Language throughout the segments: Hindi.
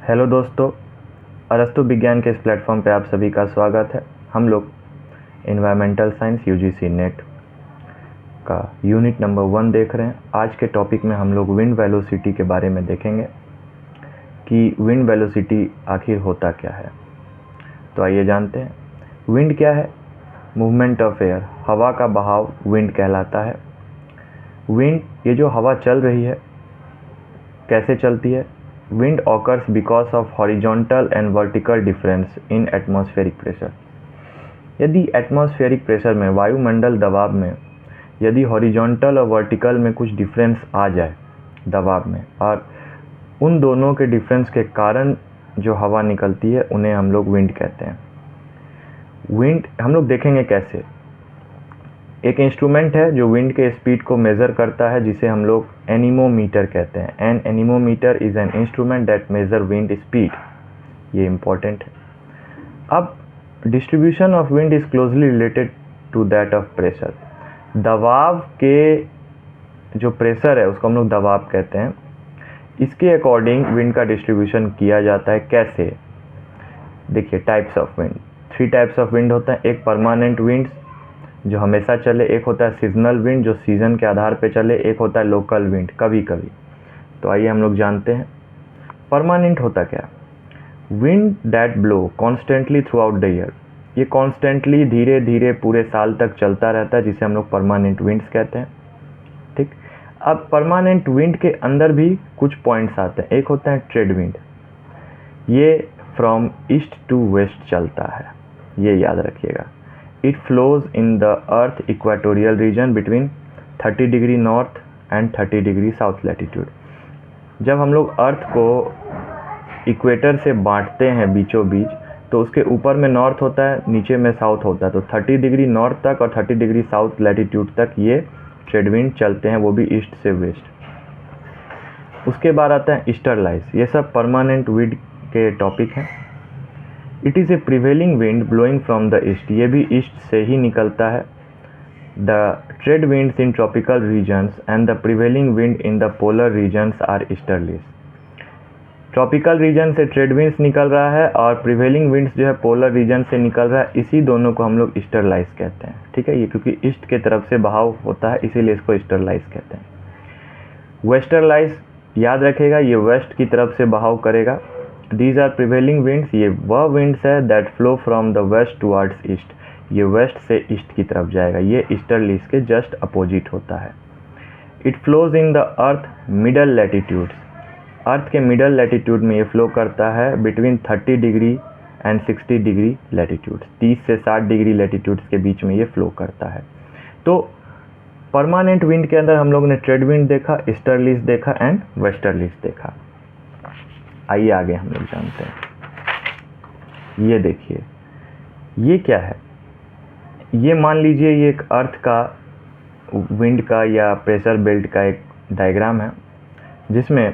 हेलो दोस्तों, अरस्तु विज्ञान के इस प्लेटफॉर्म पे आप सभी का स्वागत है। हम लोग इन्वायरमेंटल साइंस यूजीसी नेट का यूनिट नंबर 1 देख रहे हैं। आज के टॉपिक में हम लोग विंड वेलोसिटी के बारे में देखेंगे कि विंड वेलोसिटी आखिर होता क्या है। तो आइए जानते हैं। विंड क्या है? मूवमेंट ऑफ एयर, हवा का बहाव विंड कहलाता है। विंड, ये जो हवा चल रही है, कैसे चलती है? Wind occurs because of horizontal and vertical difference in atmospheric pressure। यदि एटमॉस्फेरिक प्रेशर में, वायुमंडल दबाव में, यदि हॉरिजॉन्टल और वर्टिकल में कुछ डिफरेंस आ जाए दबाव में, और उन दोनों के डिफरेंस के कारण जो हवा निकलती है, उन्हें हम लोग विंड कहते हैं। विंड हम लोग देखेंगे कैसे। एक इंस्ट्रूमेंट है जो विंड के स्पीड को मेज़र करता है, जिसे हम लोग एनीमोमीटर कहते हैं। An anemometer is an instrument that measure wind speed. ये इम्पॉर्टेंट है। अब distribution of wind is closely related to that of pressure. दबाव के जो प्रेशर है उसको हम लोग दबाव कहते हैं। इसके अकॉर्डिंग विंड का डिस्ट्रीब्यूशन किया जाता है। कैसे? देखिए, types of wind, 3 types of wind होता है। एक परमानेंट विंड्स जो हमेशा चले, एक होता है सीजनल विंड जो सीज़न के आधार पे चले, एक होता है लोकल विंड कभी कभी। तो आइए हम लोग जानते हैं परमानेंट होता क्या। Wind that blow constantly through out the year. ये कॉन्स्टेंटली, धीरे धीरे पूरे साल तक चलता रहता है, जिसे हम लोग परमानेंट विंड्स कहते हैं। ठीक। अब परमानेंट विंड के अंदर भी कुछ पॉइंट्स आते हैं। एक होता है ट्रेड विंड, ये फ्रॉम ईस्ट टू वेस्ट चलता है, ये याद रखिएगा। It flows in the Earth equatorial region between 30 degree north and 30 degree south latitude. जब हम लोग अर्थ को इक्वेटर से बांटते हैं बीचों बीच, तो उसके ऊपर में नॉर्थ होता है, नीचे में साउथ होता है। तो 30 डिग्री नॉर्थ तक और 30 डिग्री साउथ लैटिट्यूड तक ये ट्रेड विंड चलते हैं, वो भी ईस्ट से वेस्ट। उसके बाद आता है ईस्टरलाइज। ये सब परमानेंट विंड के टॉपिक हैं। It is a prevailing wind blowing from the east. ये भी ईस्ट से ही निकलता है। The trade winds in tropical regions and the prevailing wind in the polar regions are easterlies. Tropical region से ट्रेड विंड्स निकल रहा है और प्रिवेलिंग विंड्स जो है पोलर रीजन से निकल रहा है। इसी दोनों को हम लोग ईस्टरलाइज कहते हैं। ठीक है, ये क्योंकि ईस्ट के तरफ से बहाव होता है, इसीलिए इसको ईस्टरलाइज कहते हैं। वेस्टरलाइज याद रखेगा, ये वेस्ट की तरफ से बहाव करेगा। These are prevailing winds। ये वह विंड्स है that flow from the west towards east। ये वेस्ट से ईस्ट की तरफ जाएगा। ये ईस्टर्लीज के जस्ट अपोजिट होता है। It flows in the earth middle latitudes। अर्थ के मिडल लैटिट्यूड में ये फ्लो करता है between 30 degree and 60 degree latitude. 30 से 60 डिग्री लैटिट्यूड्स के बीच में ये फ्लो करता है। तो परमानेंट विंड के अंदर हम लोग ने ट्रेड विंड देखा, ईस्टर्लीज देखा एंड वेस्टर्लीज देखा। आइए आगे हम लोग जानते हैं। ये देखिए, ये क्या है? ये मान लीजिए ये एक अर्थ का विंड का या प्रेशर बेल्ट का एक डायग्राम है, जिसमें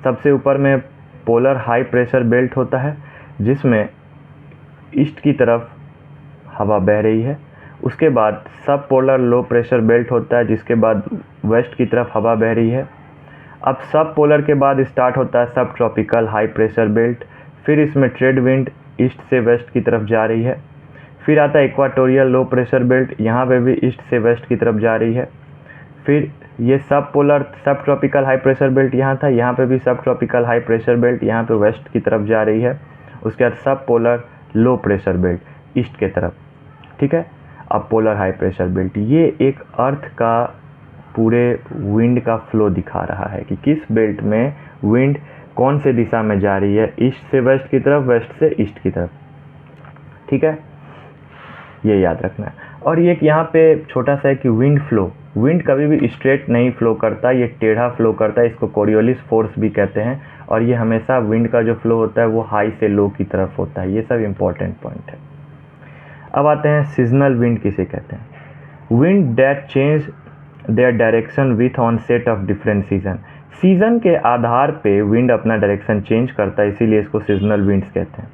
सबसे ऊपर में पोलर हाई प्रेशर बेल्ट होता है, जिसमें ईस्ट की तरफ हवा बह रही है। उसके बाद सब पोलर लो प्रेशर बेल्ट होता है, जिसके बाद वेस्ट की तरफ हवा बह रही है। अब सब पोलर के बाद स्टार्ट होता है सब ट्रॉपिकल हाई प्रेशर बेल्ट। फिर इसमें ट्रेड विंड ईस्ट से वेस्ट की तरफ जा रही है। फिर आता है इक्वाटोरियल लो प्रेशर बेल्ट, यहाँ पे भी ईस्ट से वेस्ट की तरफ जा रही है। फिर ये सब पोलर सब ट्रॉपिकल हाई प्रेशर बेल्ट यहाँ था, यहाँ पे भी सब ट्रॉपिकल हाई प्रेशर बेल्ट यहाँ पे वेस्ट की तरफ जा रही है। उसके बाद सब polar low pressure belt east के तरफ। ठीक है, अब पोलर हाई प्रेशर बेल्ट, ये एक अर्थ का पूरे विंड का फ्लो दिखा रहा है कि किस बेल्ट में विंड कौन से दिशा में जा रही है, ईस्ट से वेस्ट की तरफ, वेस्ट से ईस्ट की तरफ। ठीक है, ये याद रखना है। और ये यहाँ पे छोटा सा है कि विंड फ्लो, विंड कभी भी स्ट्रेट नहीं फ्लो करता, ये टेढ़ा फ्लो करता है। इसको कोरियोलिस फोर्स भी कहते हैं। और ये हमेशा विंड का जो फ्लो होता है वो हाई से लो की तरफ होता है। ये सब इम्पोर्टेंट पॉइंट है। अब आते हैं सीजनल विंड किसे कहते हैं। Wind that change their direction with on set of different season. Season के आधार पे विंड अपना डायरेक्शन चेंज करता है, इसीलिए इसको सीजनल विंड्स कहते हैं।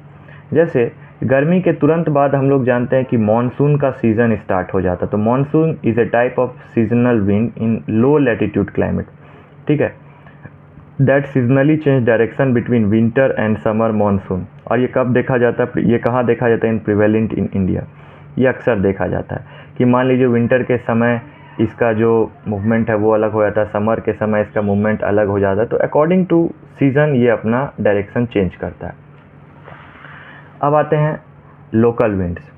जैसे गर्मी के तुरंत बाद हम लोग जानते हैं कि मॉनसून का सीज़न स्टार्ट हो जाता है। तो monsoon is a type of seasonal wind in low latitude climate. ठीक है, that seasonally change direction between winter and summer monsoon. और ये कब देखा जाता है, ये कहाँ देखा जाता है, इन प्रिवेलेंट इन इंडिया। ये अक्सर देखा जाता है कि मान लीजिए विंटर के समय इसका जो मूवमेंट है वो अलग हो जाता है, समर के समय इसका मूवमेंट अलग हो जाता है। तो अकॉर्डिंग टू सीज़न ये अपना डायरेक्शन चेंज करता है। अब आते हैं local winds.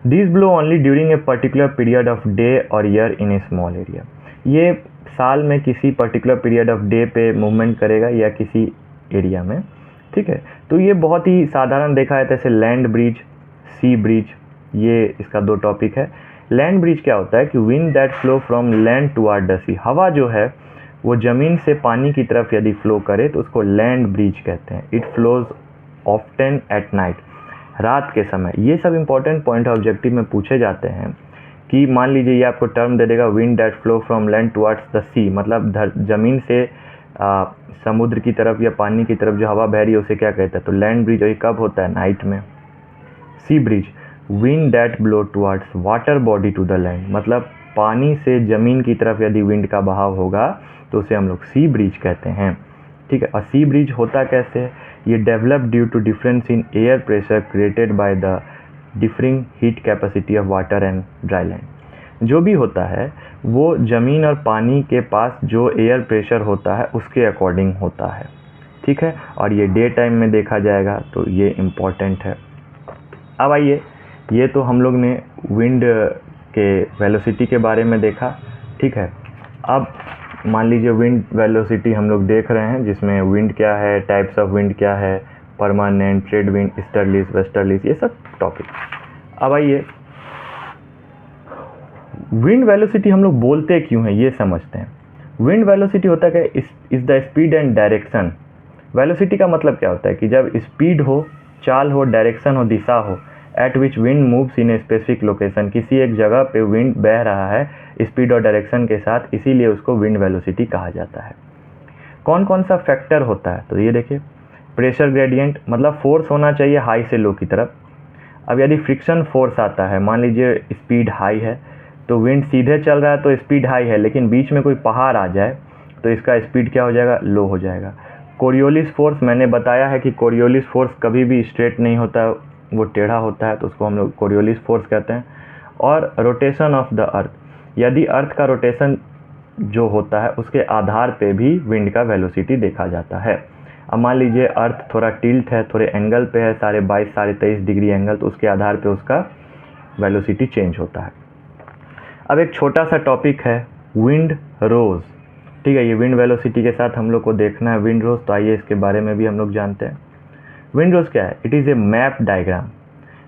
These blow only during a particular period of day or year in a small area। ये साल में किसी पर्टिकुलर पीरियड ऑफ डे पे मूवमेंट करेगा या किसी एरिया में, ठीक है। तो ये बहुत ही साधारण देखा है, जैसे लैंड ब्रिज, सी ब्रिज, ये इसका दो टॉपिक है। लैंड ब्रिज क्या होता है कि wind that flow from land toward the sea. हवा जो है वो ज़मीन से पानी की तरफ यदि फ्लो करे तो उसको लैंड ब्रिज कहते हैं। It flows often at night, रात के समय। ये सब इंपॉर्टेंट पॉइंट ऑब्जेक्टिव में पूछे जाते हैं कि मान लीजिए ये आपको टर्म दे देगा wind that flow from land towards the sea, मतलब ज़मीन से समुद्र की तरफ या पानी की तरफ जो हवा बह रही है उसे क्या कहते हैं, तो लैंड ब्रिज। और ये कब होता है, नाइट में। Sea breeze, wind that blow towards water body to the land, मतलब पानी से ज़मीन की तरफ यदि विंड का बहाव होगा तो उसे हम लोग सी ब्रिज कहते हैं, ठीक है। और सी ब्रिज होता कैसे है, ये develop due to difference in air pressure created by the differing heat capacity of water and dry land. जो भी होता है वो ज़मीन और पानी के पास जो एयर प्रेशर होता है उसके अकॉर्डिंग होता है, ठीक है। और ये डे टाइम में देखा जाएगा, तो ये इम्पॉर्टेंट है। अब आइए, ये तो हम लोग ने विंड के वेलोसिटी के बारे में देखा, ठीक है। अब मान लीजिए विंड वेलोसिटी हम लोग देख रहे हैं, जिसमें विंड क्या है, टाइप्स ऑफ विंड क्या है, permanent, trade wind, easterlies, westerlies, ये सब टॉपिक। अब आइए, विंड वेलोसिटी हम लोग बोलते क्यों हैं ये समझते हैं। विंड वेलोसिटी होता है कि is the speed and direction. Velocity का मतलब क्या होता है कि जब स्पीड हो, चाल हो, डायरेक्शन हो, दिशा हो, eight which wind moves in a specific location, किसी एक जगह पे विंड बह रहा है स्पीड और डायरेक्शन के साथ, इसीलिए उसको विंड वेलोसिटी कहा जाता है। कौन कौन सा फैक्टर होता है, तो ये देखिए, प्रेशर ग्रेडियंट, मतलब फोर्स होना चाहिए हाई से लो की तरफ। अब यदि फ्रिक्शन फोर्स आता है, मान लीजिए स्पीड हाई है तो विंड सीधे चल रहा है तो स्पीड हाई है, लेकिन बीच में कोई पहाड़ आ जाए तो इसका स्पीड क्या हो जाएगा, लो हो जाएगा। कोरियोलिस फोर्स, मैंने बताया है कि कोरियोलिस फोर्स कभी भी स्ट्रेट नहीं होता है, वो टेढ़ा होता है, तो उसको हम लोग कोरियोलिस फोर्स कहते हैं। और रोटेशन ऑफ द अर्थ, यदि अर्थ का रोटेशन जो होता है उसके आधार पे भी विंड का वेलोसिटी देखा जाता है। अब मान लीजिए अर्थ थोड़ा टिल्ट है, थोड़े एंगल पे है, 22.5 23.5 डिग्री एंगल, तो उसके आधार पे उसका वेलोसिटी चेंज होता है। अब एक छोटा सा टॉपिक है विंड रोज, ठीक है। ये विंड वेलोसिटी के साथ हम लोग को देखना है विंड रोज, तो आइए इसके बारे में भी हम लोग जानते हैं। विंड रोज क्या है, it is A map diagram.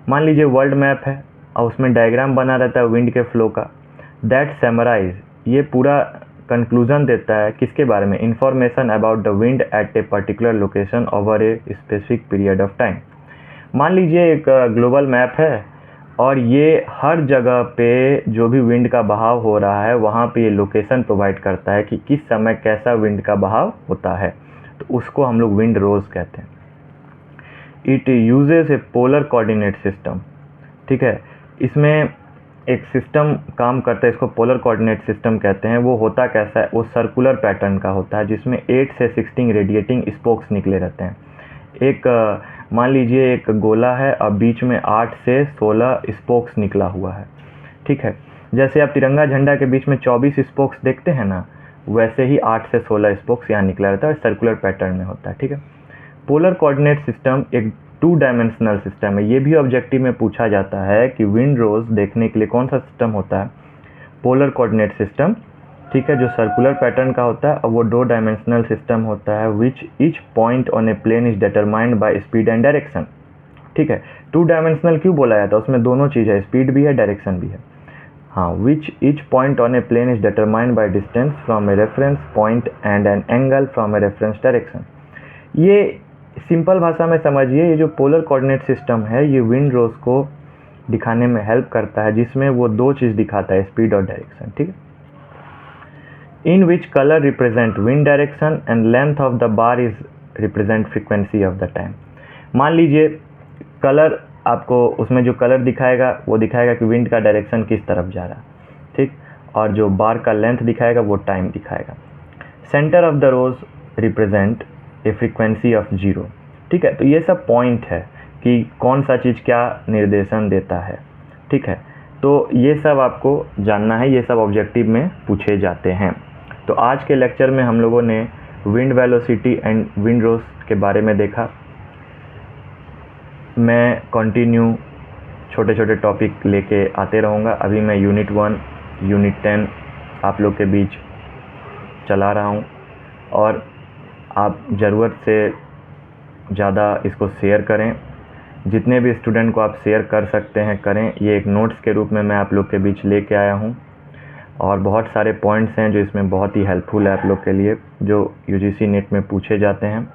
मान लीजिए वर्ल्ड मैप है और उसमें डायग्राम बना रहता है विंड के फ्लो का, दैट समराइज, ये पूरा कंक्लूजन देता है किसके बारे में, information about the wind eight a particular location over a specific period of time. मान लीजिए एक ग्लोबल मैप है और ये हर जगह पे जो भी विंड का बहाव हो रहा है वहाँ पे ये लोकेशन प्रोवाइड करता है कि किस समय कैसा विंड का बहाव होता है, तो उसको हम लोग विंड रोज कहते हैं। It uses A polar coordinate system, ठीक है। इसमें एक सिस्टम काम करता है, इसको पोलर कोऑर्डिनेट सिस्टम कहते हैं। वो होता कैसा है, वो सर्कुलर पैटर्न का होता है, जिसमें 8 से 16 रेडिएटिंग स्पोक्स निकले रहते हैं। एक मान लीजिए एक गोला है और बीच में 8 से 16 स्पोक्स निकला हुआ है, ठीक है। जैसे आप तिरंगा झंडा के बीच में 24 स्पोक्स देखते हैं ना, वैसे ही 8 से 16 स्पोक्स यहाँ निकला रहता है, सर्कुलर पैटर्न में होता है, ठीक है। पोलर कोऑर्डिनेट सिस्टम एक 2 डायमेंशनल सिस्टम है। ये भी ऑब्जेक्टिव में पूछा जाता है कि विंड रोज देखने के लिए कौन सा सिस्टम होता है, पोलर कोऑर्डिनेट सिस्टम, ठीक है, जो सर्कुलर पैटर्न का होता है और वो 2 डायमेंशनल सिस्टम होता है, which each point on a plane is determined by speed and direction, ठीक है। 2 डायमेंशनल क्यों बोला जाता है, उसमें दोनों चीज़ है, स्पीड भी है, डायरेक्शन भी है। हाँ, which each point on a plane is determined by distance from a reference point and an angle from a reference direction. ये सिंपल भाषा में समझिए, ये जो पोलर कोऑर्डिनेट सिस्टम है ये विंड रोज को दिखाने में हेल्प करता है, जिसमें वो 2 चीज़ दिखाता है, स्पीड और डायरेक्शन, ठीक है। In which colour represent wind direction and length of the bar is represent frequency of the time. मान लीजिए कलर, आपको उसमें जो कलर दिखाएगा वो दिखाएगा कि विंड का डायरेक्शन किस तरफ जा रहा है, ठीक, और जो बार का लेंथ दिखाएगा वो टाइम दिखाएगा। Centre of the rose represent a frequency of zero. ठीक है, तो ये सब पॉइंट है कि कौन सा चीज़ क्या निर्देशन देता है। ठीक है, तो ये सब आपको जानना है, ये सब ऑब्जेक्टिव में पूछे जाते हैं। तो आज के लेक्चर में हम लोगों ने विंड वेलोसिटी एंड विंड रोस के बारे में देखा। मैं कंटिन्यू छोटे छोटे टॉपिक लेके आते रहूँगा। अभी मैं यूनिट 1 यूनिट 10 आप लोग के बीच चला रहा हूँ, और आप ज़रूरत से ज़्यादा इसको शेयर करें। जितने भी स्टूडेंट को आप शेयर कर सकते हैं करें। ये एक नोट्स के रूप में मैं आप लोग के बीच लेके आया हूँ, और बहुत सारे पॉइंट्स हैं जो इसमें बहुत ही हेल्पफुल है आप लोग के लिए, जो यूजीसी नेट में पूछे जाते हैं।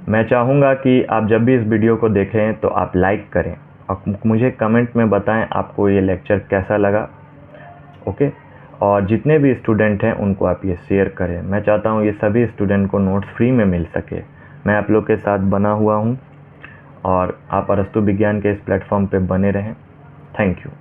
मैं चाहूँगा कि आप जब भी इस वीडियो को देखें तो आप लाइक करें और मुझे कमेंट में बताएं आपको ये लेक्चर कैसा लगा। ओके, और जितने भी स्टूडेंट हैं उनको आप ये शेयर करें। मैं चाहता हूँ ये सभी स्टूडेंट को नोट्स फ्री में मिल सके। मैं आप लोग के साथ बना हुआ हूँ, और आप अरस्तु विज्ञान के इस प्लेटफॉर्म पे बने रहें। Thank you.